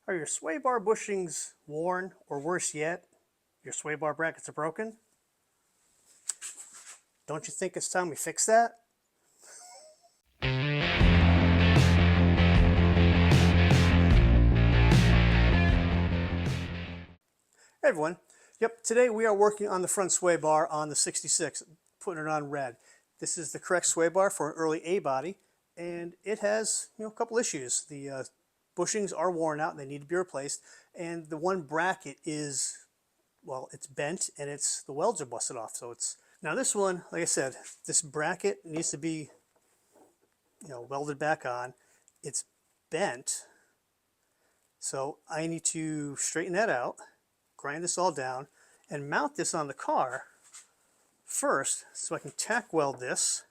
Are your sway bar bushings worn, or worse yet, your sway bar brackets are broken? Don't you think it's time we fix that? Hey everyone. Yep, today we are working on the front sway bar on the 66, putting it on red. This is the correct sway bar for an early A body, and it has a couple issues. The bushings are worn out and they need to be replaced, and the one bracket is, well, it's bent and the welds are busted off. So now this one, like I said, this bracket needs to be welded back on. It's bent, so I need to straighten that out, grind this all down, and mount this on the car first so I can tack weld this.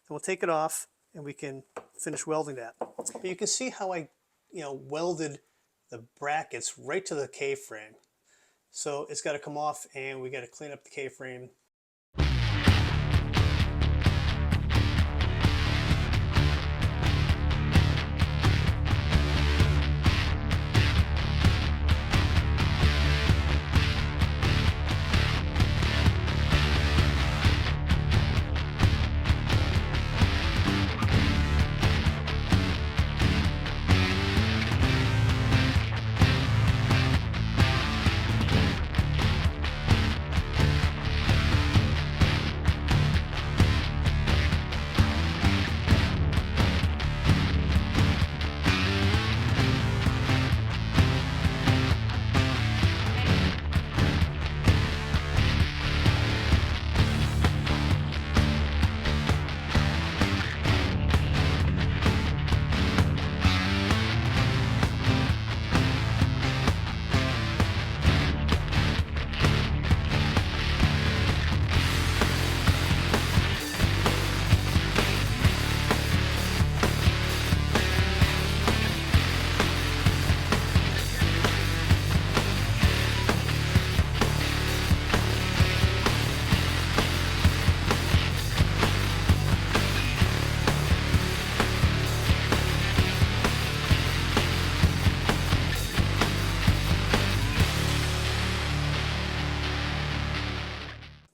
Then we'll take it off and we can finish welding that. But you can see how I welded the brackets right to the K-frame. So it's got to come off and we got to clean up the K-frame.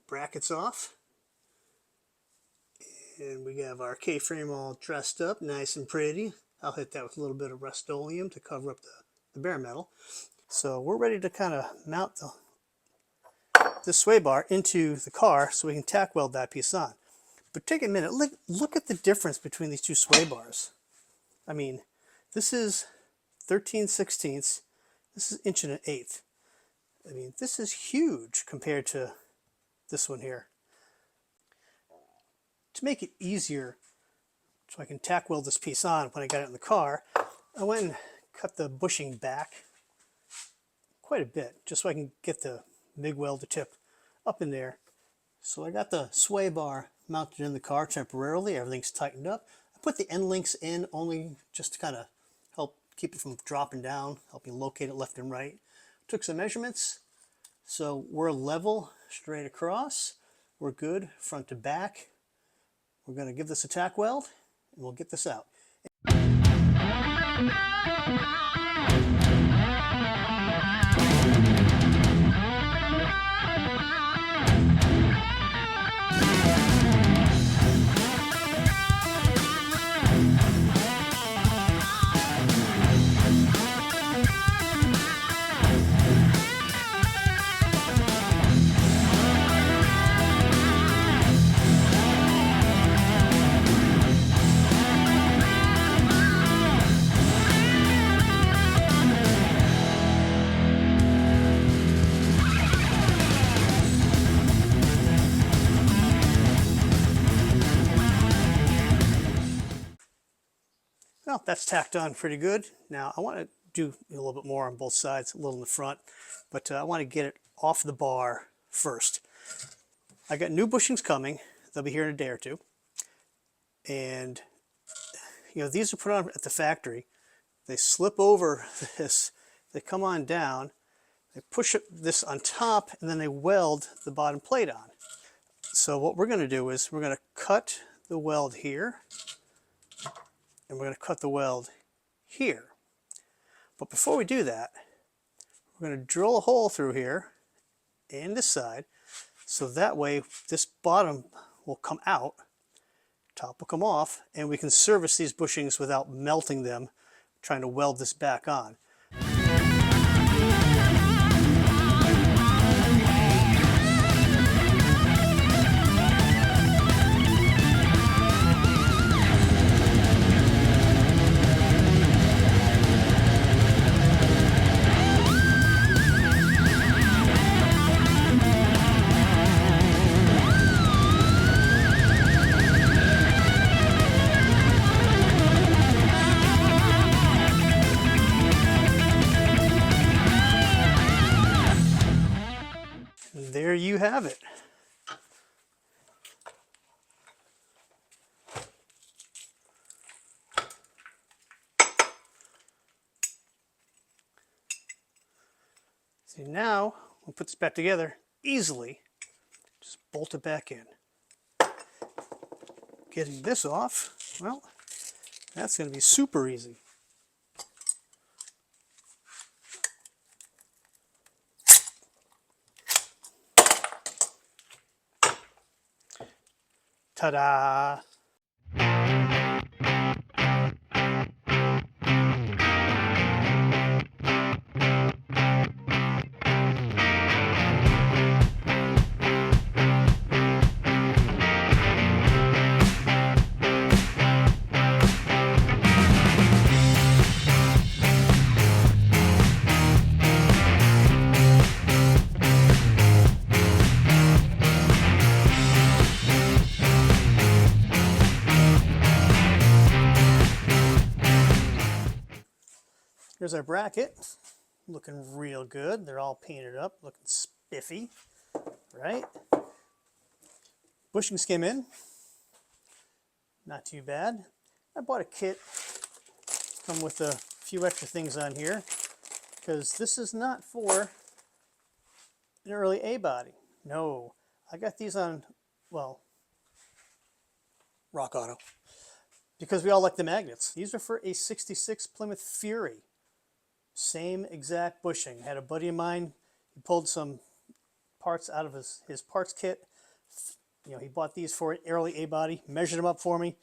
Brackets off, and we have our K-frame all dressed up nice and pretty. I'll hit that with a little bit of Rust-Oleum to cover up the bare metal. So we're ready to kind of mount this sway bar into the car so we can tack weld that piece on. But take a minute, look at the difference between these two sway bars. I mean, this is 13/16, this is 1.125". I mean, this is huge compared to this one here. To make it easier so I can tack weld this piece on when I got it in the car, I went and cut the bushing back quite a bit just so I can get the MIG welder tip up in there. So I got the sway bar mounted in the car temporarily. Everything's tightened up. I put the end links in only just to kind of help keep it from dropping down, help me locate it left and right. Took some measurements. So we're level straight across. We're good front to back. We're going to give this a tack weld and we'll get this out. Well, that's tacked on pretty good. Now I want to do a little bit more on both sides, a little in the front, but I want to get it off the bar first. I got new bushings coming. They'll be here in a day or two. And these are put on at the factory. They slip over this, they come on down, they push this on top, and then they weld the bottom plate on. So what we're going to do is we're going to cut the weld here, and we're going to cut the weld here. But before we do that, we're going to drill a hole through here and this side, so that way this bottom will come out, top will come off, and we can service these bushings without melting them, trying to weld this back on. There you have it. See, now we'll put this back together easily. Just bolt it back in. Getting this off, well, that's going to be super easy. Ta-da! Here's our bracket, looking real good. They're all painted up, looking spiffy, right? Bushings came in, not too bad. I bought a kit, come with a few extra things on here, because this is not for an early A body. No, I got these on, well, Rock Auto, because we all like the magnets. These are for a 66 Plymouth Fury. Same exact bushing. I had a buddy of mine, he pulled some parts out of his parts kit. You know, he bought these for an early A body, measured them up for me,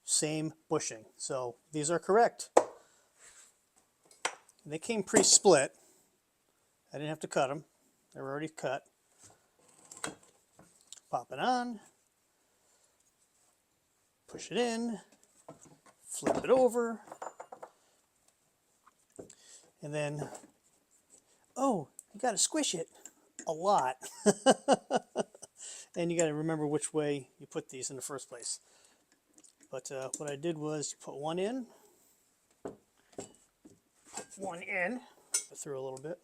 same bushing. So these are correct. They came pre-split. I didn't have to cut them. They were already cut. Pop it on. Push it in. Flip it over. And then, oh, you got to squish it a lot. And you got to remember which way you put these in the first place. But what I did was put one in, go through a little bit.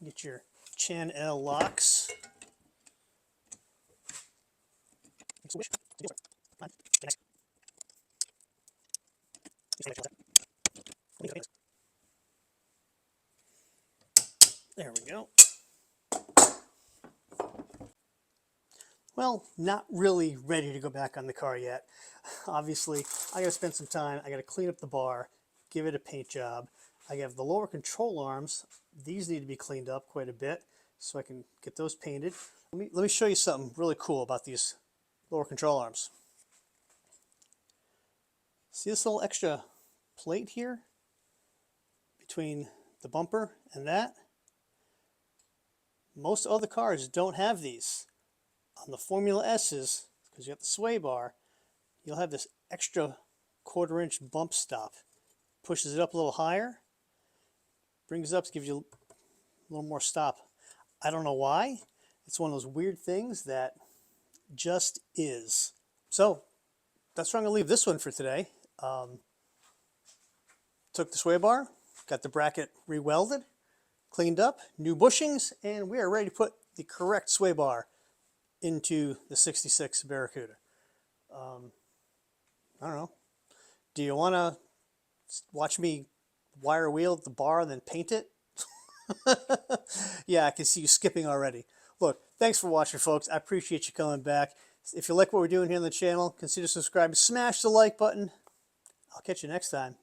Get your Chan-L locks. There we go. Well, not really ready to go back on the car yet. Obviously, I got to spend some time. I got to clean up the bar, give it a paint job. I have the lower control arms. These need to be cleaned up quite a bit so I can get those painted. Let me show you something really cool about these lower control arms. See this little extra plate here between the bumper and that? Most other cars don't have these. On the Formula S's, because you have the sway bar, you'll have this extra 1/4-inch bump stop. Pushes it up a little higher, brings it up to give you a little more stop. I don't know why. It's one of those weird things that just is. So that's where I'm going to leave this one for today. Took the sway bar, got the bracket re-welded, cleaned up, new bushings, and we are ready to put the correct sway bar into the 66 Barracuda. I don't know. Do you want to watch me wire wheel the bar and then paint it? Yeah, I can see you skipping already. Look, thanks for watching, folks. I appreciate you coming back. If you like what we're doing here on the channel, consider subscribing. Smash the like button. I'll catch you next time.